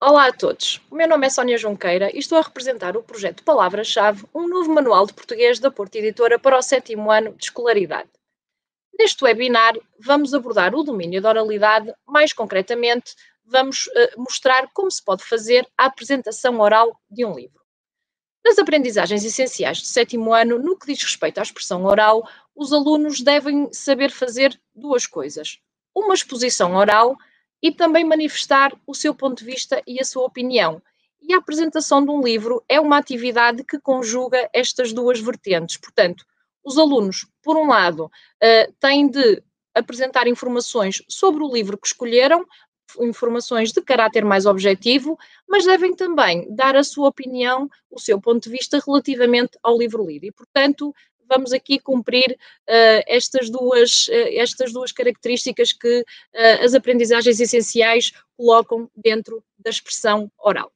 Olá a todos, o meu nome é Sónia Junqueira e estou a representar o projeto Palavra-Chave, um novo manual de português da Porta Editora para o sétimo ano de escolaridade. Neste webinar, vamos abordar o domínio da oralidade, mais concretamente, vamos mostrar como se pode fazer a apresentação oral de um livro. Nas aprendizagens essenciais do sétimo ano, no que diz respeito à expressão oral, os alunos devem saber fazer duas coisas: uma exposição oral e também manifestar o seu ponto de vista e a sua opinião. E a apresentação de um livro é uma atividade que conjuga estas duas vertentes. Portanto, os alunos, por um lado, têm de apresentar informações sobre o livro que escolheram, informações de caráter mais objetivo, mas devem também dar a sua opinião, o seu ponto de vista relativamente ao livro lido. E, portanto, vamos aqui cumprir estas duas características que as aprendizagens essenciais colocam dentro da expressão oral.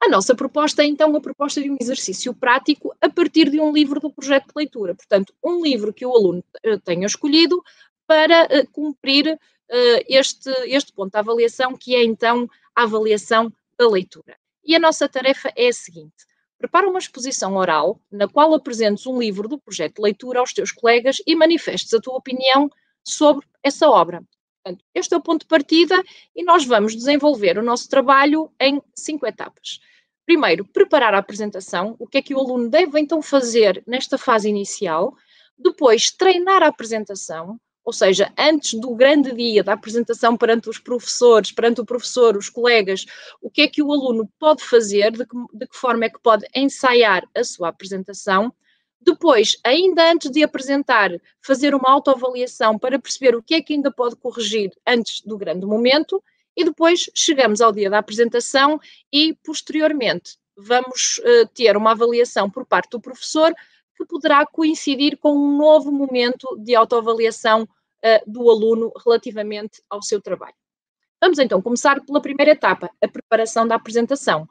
A nossa proposta é então a proposta de um exercício prático a partir de um livro do projeto de leitura. Portanto, um livro que o aluno tenha escolhido para cumprir este ponto da avaliação, que é então a avaliação da leitura. E a nossa tarefa é a seguinte: prepara uma exposição oral na qual apresentes um livro do projeto de leitura aos teus colegas e manifestes a tua opinião sobre essa obra. Portanto, este é o ponto de partida e nós vamos desenvolver o nosso trabalho em 5 etapas. Primeiro, preparar a apresentação, o que é que o aluno deve então fazer nesta fase inicial. Depois, treinar a apresentação, ou seja, antes do grande dia da apresentação perante os professores, perante o professor, os colegas, o que é que o aluno pode fazer, de que forma é que pode ensaiar a sua apresentação. Depois, ainda antes de apresentar, fazer uma autoavaliação para perceber o que é que ainda pode corrigir antes do grande momento. E depois chegamos ao dia da apresentação e, posteriormente, vamos ter uma avaliação por parte do professor que poderá coincidir com um novo momento de autoavaliação do aluno relativamente ao seu trabalho. Vamos então começar pela primeira etapa, a preparação da apresentação.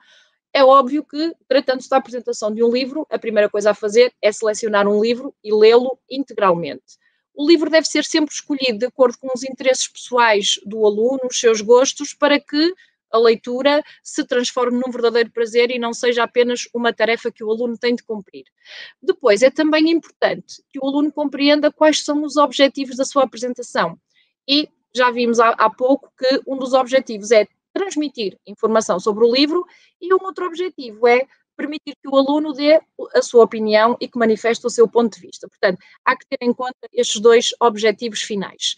É óbvio que, tratando-se da apresentação de um livro, a primeira coisa a fazer é selecionar um livro e lê-lo integralmente. O livro deve ser sempre escolhido de acordo com os interesses pessoais do aluno, os seus gostos, para que a leitura se transforme num verdadeiro prazer e não seja apenas uma tarefa que o aluno tem de cumprir. Depois, é também importante que o aluno compreenda quais são os objetivos da sua apresentação. E já vimos há pouco que um dos objetivos é transmitir informação sobre o livro e um outro objetivo é permitir que o aluno dê a sua opinião e que manifeste o seu ponto de vista. Portanto, há que ter em conta estes dois objetivos finais.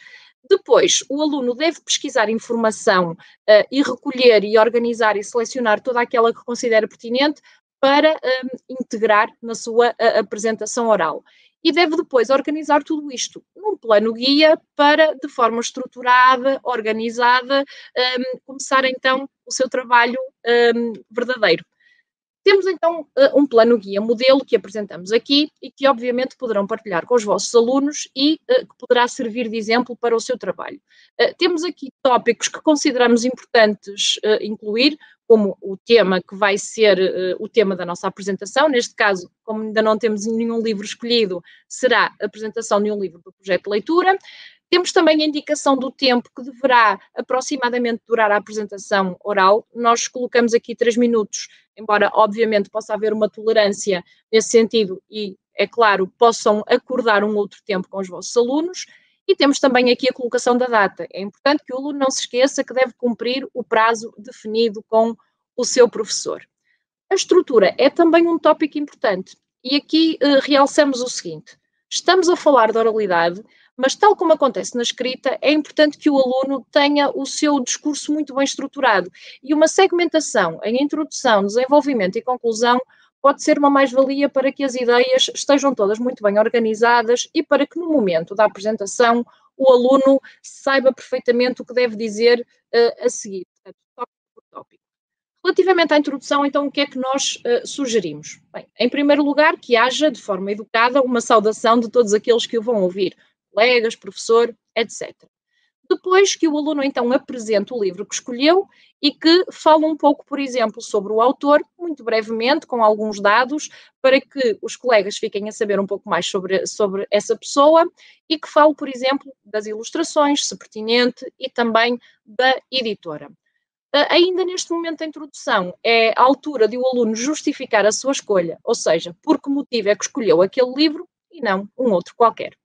Depois, o aluno deve pesquisar informação e recolher e organizar e selecionar toda aquela que considera pertinente para integrar na sua apresentação oral. E deve depois organizar tudo isto num plano guia para, de forma estruturada, organizada, começar então o seu trabalho verdadeiro. Temos então um plano guia modelo que apresentamos aqui e que obviamente poderão partilhar com os vossos alunos e que poderá servir de exemplo para o seu trabalho. Temos aqui tópicos que consideramos importantes incluir, como o tema que vai ser o tema da nossa apresentação. Neste caso, como ainda não temos nenhum livro escolhido, será a apresentação de um livro do projeto de leitura. Temos também a indicação do tempo que deverá aproximadamente durar a apresentação oral. Nós colocamos aqui 3 minutos, embora obviamente possa haver uma tolerância nesse sentido e, é claro, possam acordar um outro tempo com os vossos alunos. E temos também aqui a colocação da data. É importante que o aluno não se esqueça que deve cumprir o prazo definido com o seu professor. A estrutura é também um tópico importante. E aqui realçamos o seguinte: estamos a falar de oralidade, mas tal como acontece na escrita, é importante que o aluno tenha o seu discurso muito bem estruturado. E uma segmentação em introdução, desenvolvimento e conclusão pode ser uma mais-valia para que as ideias estejam todas muito bem organizadas e para que no momento da apresentação o aluno saiba perfeitamente o que deve dizer a seguir, tópico por tópico. Relativamente à introdução, então, o que é que nós sugerimos? Bem, em primeiro lugar, que haja, de forma educada, uma saudação de todos aqueles que o vão ouvir, colegas, professor, etc. Depois que o aluno, então, apresente o livro que escolheu e que fale um pouco, por exemplo, sobre o autor, muito brevemente, com alguns dados, para que os colegas fiquem a saber um pouco mais sobre essa pessoa e que fale, por exemplo, das ilustrações, se pertinente, e também da editora. Ainda neste momento da introdução, é a altura de o aluno justificar a sua escolha, ou seja, por que motivo é que escolheu aquele livro e não um outro qualquer.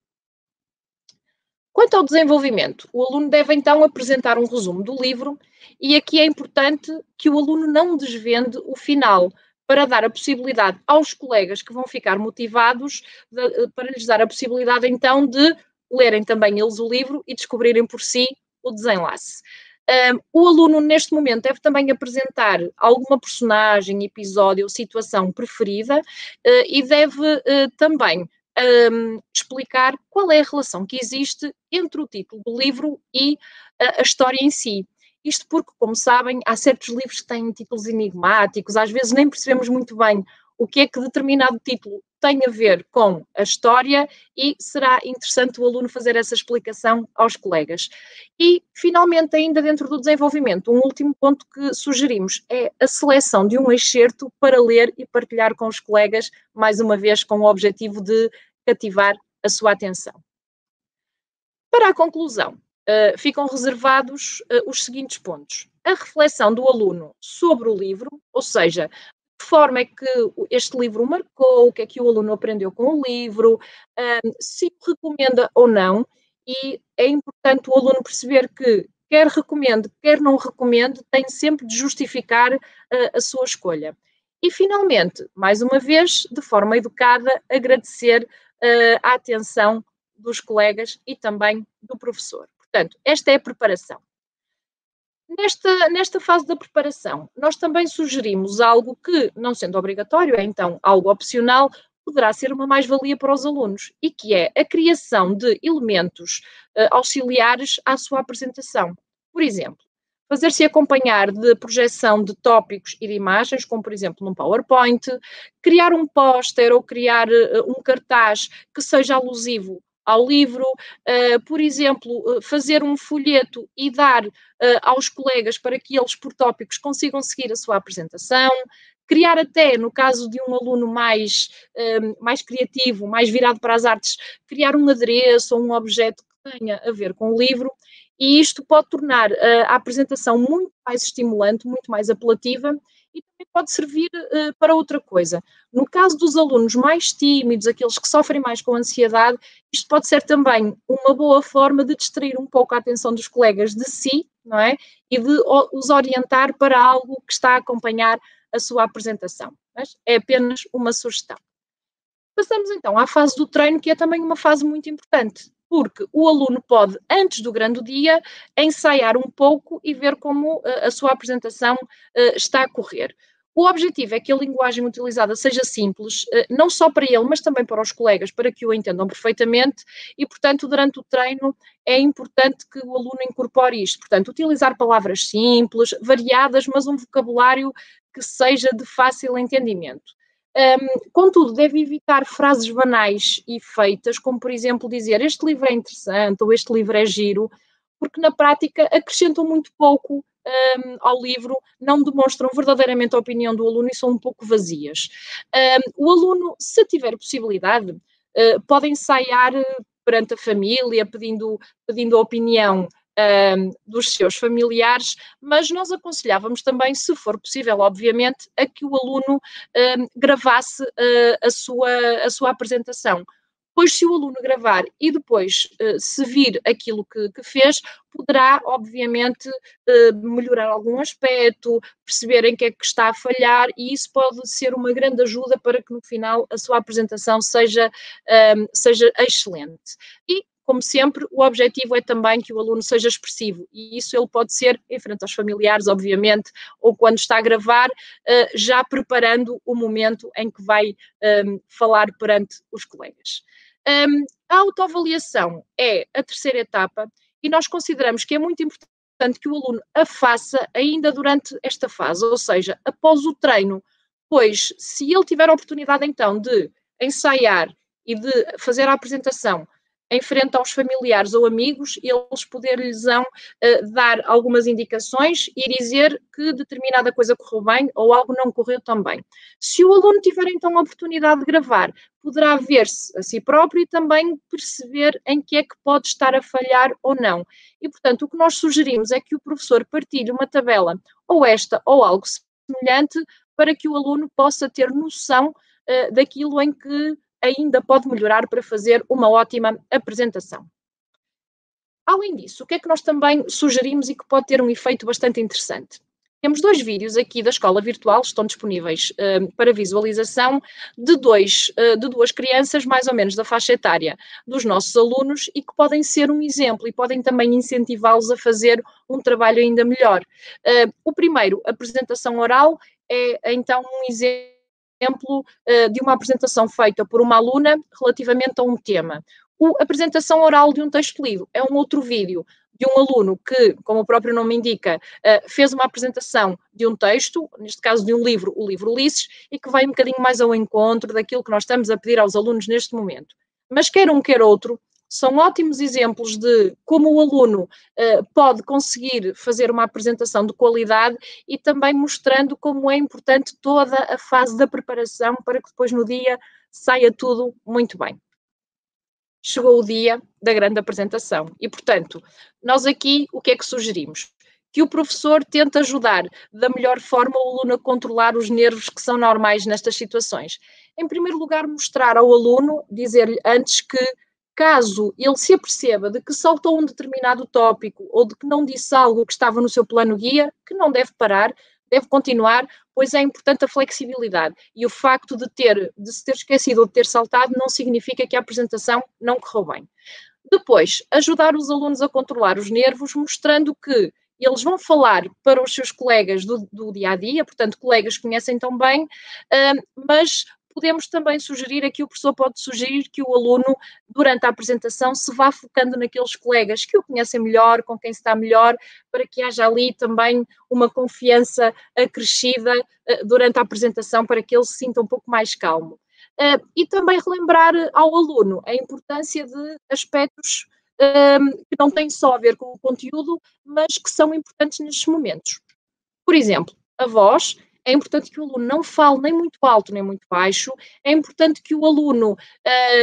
Quanto ao desenvolvimento, o aluno deve então apresentar um resumo do livro e aqui é importante que o aluno não desvende o final, para dar a possibilidade aos colegas que vão ficar motivados, para lhes dar a possibilidade então de lerem também eles o livro e descobrirem por si o desenlace. O aluno, neste momento, deve também apresentar alguma personagem, episódio ou situação preferida e deve também explicar qual é a relação que existe entre o título do livro e a história em si. Isto porque, como sabem, há certos livros que têm títulos enigmáticos, às vezes nem percebemos muito bem o que é que determinado título tem a ver com a história e será interessante o aluno fazer essa explicação aos colegas. E, finalmente, ainda dentro do desenvolvimento, um último ponto que sugerimos é a seleção de um excerto para ler e partilhar com os colegas, mais uma vez com o objetivo de cativar a sua atenção. Para a conclusão, ficam reservados os seguintes pontos. A reflexão do aluno sobre o livro, ou seja, de que forma é que este livro o marcou, o que é que o aluno aprendeu com o livro, se o recomenda ou não, e é importante o aluno perceber que quer recomende, quer não recomende, tem sempre de justificar a sua escolha. E, finalmente, mais uma vez, de forma educada, agradecer a atenção dos colegas e também do professor. Portanto, esta é a preparação. Nesta fase da preparação, nós também sugerimos algo que, não sendo obrigatório, é então algo opcional, poderá ser uma mais-valia para os alunos, e que é a criação de elementos auxiliares à sua apresentação. Por exemplo, fazer-se acompanhar de projeção de tópicos e de imagens, como por exemplo num PowerPoint, criar um póster ou criar um cartaz que seja alusivo ao livro, por exemplo, fazer um folheto e dar aos colegas para que eles, por tópicos, consigam seguir a sua apresentação, criar até, no caso de um aluno mais criativo, mais virado para as artes, criar um adereço ou um objeto que tenha a ver com o livro, e isto pode tornar a apresentação muito mais estimulante, muito mais apelativa, e também pode servir para outra coisa. No caso dos alunos mais tímidos, aqueles que sofrem mais com ansiedade, isto pode ser também uma boa forma de distrair um pouco a atenção dos colegas de si, não é? E de os orientar para algo que está a acompanhar a sua apresentação. Mas é apenas uma sugestão. Passamos então à fase do treino, que é também uma fase muito importante, porque o aluno pode, antes do grande dia, ensaiar um pouco e ver como a sua apresentação está a correr. O objetivo é que a linguagem utilizada seja simples, não só para ele, mas também para os colegas, para que o entendam perfeitamente e, portanto, durante o treino é importante que o aluno incorpore isto. Portanto, utilizar palavras simples, variadas, mas um vocabulário que seja de fácil entendimento. Contudo, deve evitar frases banais e feitas, como por exemplo dizer este livro é interessante ou este livro é giro, porque na prática acrescentam muito pouco ao livro, não demonstram verdadeiramente a opinião do aluno e são um pouco vazias. O aluno, se tiver possibilidade, pode ensaiar perante a família, pedindo a opinião dos seus familiares, mas nós aconselhávamos também, se for possível, obviamente, a que o aluno gravasse a sua apresentação. Pois se o aluno gravar e depois se vir aquilo que fez, poderá, obviamente, melhorar algum aspecto, perceber em que é que está a falhar, e isso pode ser uma grande ajuda para que no final a sua apresentação seja excelente. E, como sempre, o objetivo é também que o aluno seja expressivo, e isso ele pode ser em frente aos familiares, obviamente, ou quando está a gravar, já preparando o momento em que vai falar perante os colegas. A autoavaliação é a terceira etapa e nós consideramos que é muito importante que o aluno a faça ainda durante esta fase, ou seja, após o treino, pois se ele tiver a oportunidade então de ensaiar e de fazer a apresentação em frente aos familiares ou amigos, eles poder-lhes dar algumas indicações e dizer que determinada coisa correu bem ou algo não correu tão bem. Se o aluno tiver então a oportunidade de gravar, poderá ver-se a si próprio e também perceber em que é que pode estar a falhar ou não. E, portanto, o que nós sugerimos é que o professor partilhe uma tabela, ou esta, ou algo semelhante, para que o aluno possa ter noção daquilo em que ainda pode melhorar para fazer uma ótima apresentação. Além disso, o que é que nós também sugerimos e que pode ter um efeito bastante interessante? Temos 2 vídeos aqui da escola virtual, estão disponíveis para visualização, de 2 crianças, mais ou menos da faixa etária dos nossos alunos, e que podem ser um exemplo e podem também incentivá-los a fazer um trabalho ainda melhor. O primeiro, apresentação oral, é então um exemplo de uma apresentação feita por uma aluna relativamente a um tema. A apresentação oral de um texto lido é um outro vídeo de um aluno que, como o próprio nome indica, fez uma apresentação de um texto, neste caso de um livro, o livro Ulisses, e que vai um bocadinho mais ao encontro daquilo que nós estamos a pedir aos alunos neste momento. Mas quer um, quer outro, são ótimos exemplos de como o aluno pode conseguir fazer uma apresentação de qualidade e também mostrando como é importante toda a fase da preparação para que depois no dia saia tudo muito bem. Chegou o dia da grande apresentação e, portanto, nós aqui o que é que sugerimos? Que o professor tente ajudar da melhor forma o aluno a controlar os nervos que são normais nestas situações. Em primeiro lugar, mostrar ao aluno, dizer-lhe antes que, caso ele se aperceba de que saltou um determinado tópico ou de que não disse algo que estava no seu plano guia, que não deve parar, deve continuar, pois é importante a flexibilidade. E o facto de se ter esquecido ou de ter saltado não significa que a apresentação não correu bem. Depois, ajudar os alunos a controlar os nervos, mostrando que eles vão falar para os seus colegas do dia-a-dia, portanto, colegas que conhecem tão bem, mas podemos também sugerir, aqui o professor pode sugerir que o aluno, durante a apresentação, se vá focando naqueles colegas que o conhecem melhor, com quem está melhor, para que haja ali também uma confiança acrescida durante a apresentação, para que ele se sinta um pouco mais calmo. E também relembrar ao aluno a importância de aspectos que não têm só a ver com o conteúdo, mas que são importantes nestes momentos. Por exemplo, a voz. É importante que o aluno não fale nem muito alto nem muito baixo, é importante que o aluno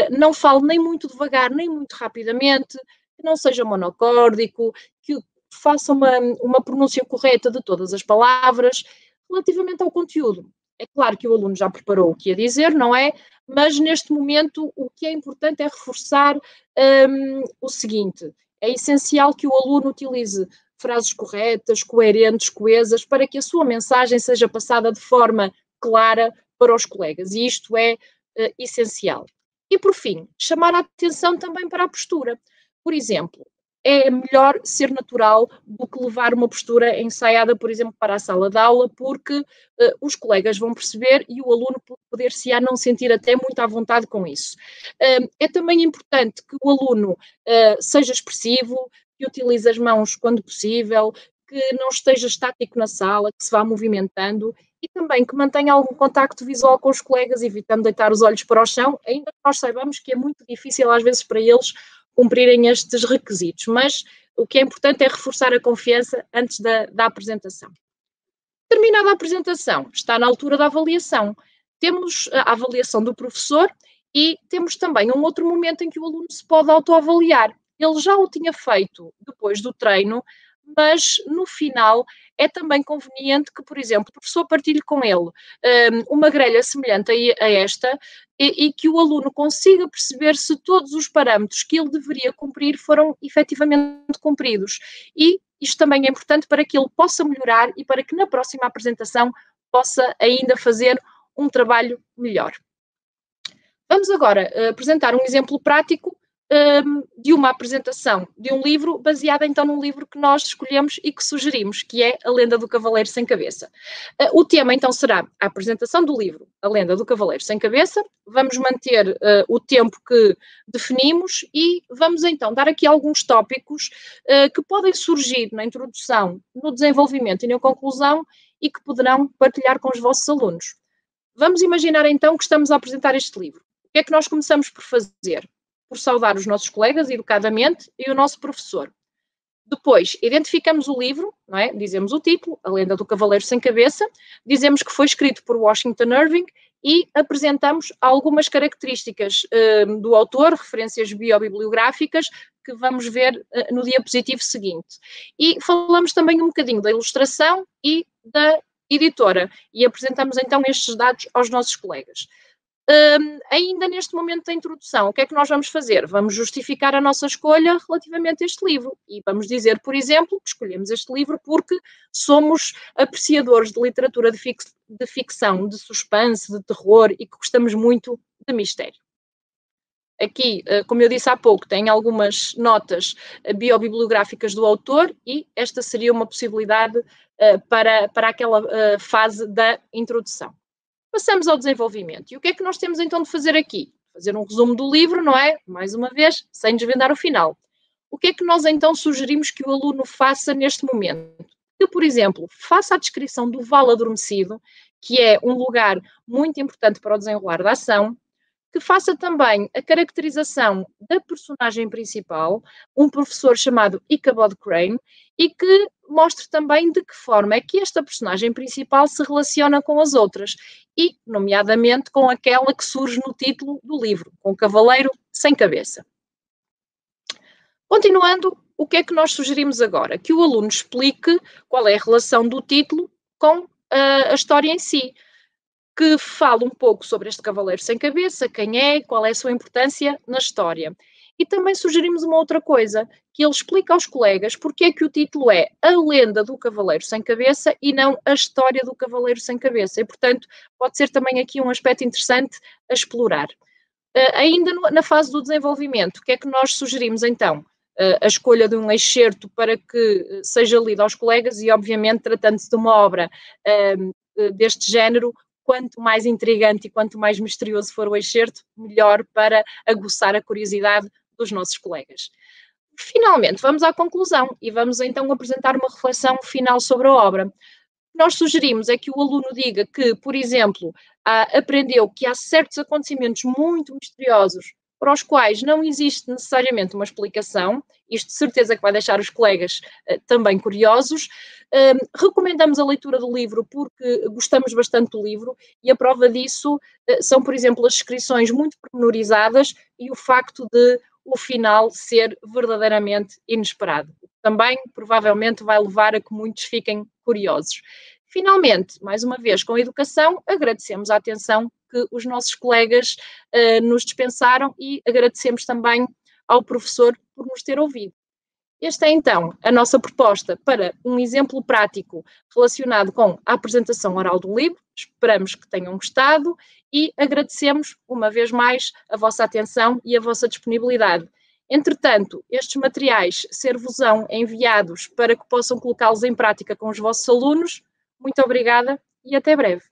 não fale nem muito devagar nem muito rapidamente, que não seja monocórdico, que faça uma pronúncia correta de todas as palavras. Relativamente ao conteúdo, é claro que o aluno já preparou o que ia dizer, não é? Mas neste momento o que é importante é reforçar o seguinte: é essencial que o aluno utilize frases corretas, coerentes, coesas, para que a sua mensagem seja passada de forma clara para os colegas. E isto é essencial. E, por fim, chamar a atenção também para a postura. Por exemplo, é melhor ser natural do que levar uma postura ensaiada, por exemplo, para a sala de aula, porque os colegas vão perceber e o aluno poder-se-á não sentir até muito à vontade com isso. É também importante que o aluno seja expressivo, que utilize as mãos quando possível, que não esteja estático na sala, que se vá movimentando e também que mantenha algum contacto visual com os colegas, evitando deitar os olhos para o chão, ainda que nós saibamos que é muito difícil às vezes para eles cumprirem estes requisitos, mas o que é importante é reforçar a confiança antes da apresentação. Terminada a apresentação, está na altura da avaliação. Temos a avaliação do professor e temos também um outro momento em que o aluno se pode autoavaliar. Ele já o tinha feito depois do treino, mas no final é também conveniente que, por exemplo, o professor partilhe com ele uma grelha semelhante a esta e que o aluno consiga perceber se todos os parâmetros que ele deveria cumprir foram efetivamente cumpridos. E isto também é importante para que ele possa melhorar e para que na próxima apresentação possa ainda fazer um trabalho melhor. Vamos agora apresentar um exemplo prático de uma apresentação de um livro, baseada então num livro que nós escolhemos e que sugerimos, que é A Lenda do Cavaleiro Sem Cabeça. O tema então será a apresentação do livro A Lenda do Cavaleiro Sem Cabeça. Vamos manter o tempo que definimos e vamos então dar aqui alguns tópicos que podem surgir na introdução, no desenvolvimento e na conclusão e que poderão partilhar com os vossos alunos. Vamos imaginar então que estamos a apresentar este livro. O que é que nós começamos por fazer? por saudar os nossos colegas educadamente e o nosso professor. Depois, identificamos o livro, não é? Dizemos o título, A Lenda do Cavaleiro Sem Cabeça, dizemos que foi escrito por Washington Irving e apresentamos algumas características do autor, referências biobibliográficas, que vamos ver no diapositivo seguinte. E falamos também um bocadinho da ilustração e da editora, e apresentamos então estes dados aos nossos colegas. Ainda neste momento da introdução, o que é que nós vamos fazer? Vamos justificar a nossa escolha relativamente a este livro e vamos dizer, por exemplo, que escolhemos este livro porque somos apreciadores de literatura de ficção, de suspense, de terror e que gostamos muito de mistério. Aqui, como eu disse há pouco, tem algumas notas biobibliográficas do autor e esta seria uma possibilidade para aquela fase da introdução. Passamos ao desenvolvimento. E o que é que nós temos então de fazer aqui? Fazer um resumo do livro, não é? Mais uma vez, sem desvendar o final. O que é que nós então sugerimos que o aluno faça neste momento? Que, por exemplo, faça a descrição do Vale Adormecido, que é um lugar muito importante para o desenrolar da ação, que faça também a caracterização da personagem principal, um professor chamado Ichabod Crane, e que mostre também de que forma é que esta personagem principal se relaciona com as outras, e, nomeadamente, com aquela que surge no título do livro, com o Cavaleiro Sem Cabeça. Continuando, o que é que nós sugerimos agora? Que o aluno explique qual é a relação do título com a história em si, que fale um pouco sobre este Cavaleiro Sem Cabeça, quem é, qual é a sua importância na história. E também sugerimos uma outra coisa, que ele explique aos colegas porque é que o título é A Lenda do Cavaleiro Sem Cabeça e não A História do Cavaleiro Sem Cabeça. E, portanto, pode ser também aqui um aspecto interessante a explorar. Ainda na fase do desenvolvimento, o que é que nós sugerimos então? A escolha de um excerto para que seja lido aos colegas e, obviamente, tratando-se de uma obra deste género, quanto mais intrigante e quanto mais misterioso for o excerto, melhor para aguçar a curiosidade dos nossos colegas. Finalmente, vamos à conclusão e vamos então apresentar uma reflexão final sobre a obra. O que nós sugerimos é que o aluno diga que, por exemplo, aprendeu que há certos acontecimentos muito misteriosos para os quais não existe necessariamente uma explicação, isto de certeza que vai deixar os colegas também curiosos. Recomendamos a leitura do livro porque gostamos bastante do livro e a prova disso são, por exemplo, as descrições muito pormenorizadas e o facto de o final ser verdadeiramente inesperado. Também, provavelmente, vai levar a que muitos fiquem curiosos. Finalmente, mais uma vez, com a educação, agradecemos a atenção que os nossos colegas nos dispensaram e agradecemos também ao professor por nos ter ouvido. Esta é, então, a nossa proposta para um exemplo prático relacionado com a apresentação oral do livro. Esperamos que tenham gostado e agradecemos, uma vez mais, a vossa atenção e a vossa disponibilidade. Entretanto, estes materiais ser-vos-ão enviados para que possam colocá-los em prática com os vossos alunos. Muito obrigada e até breve.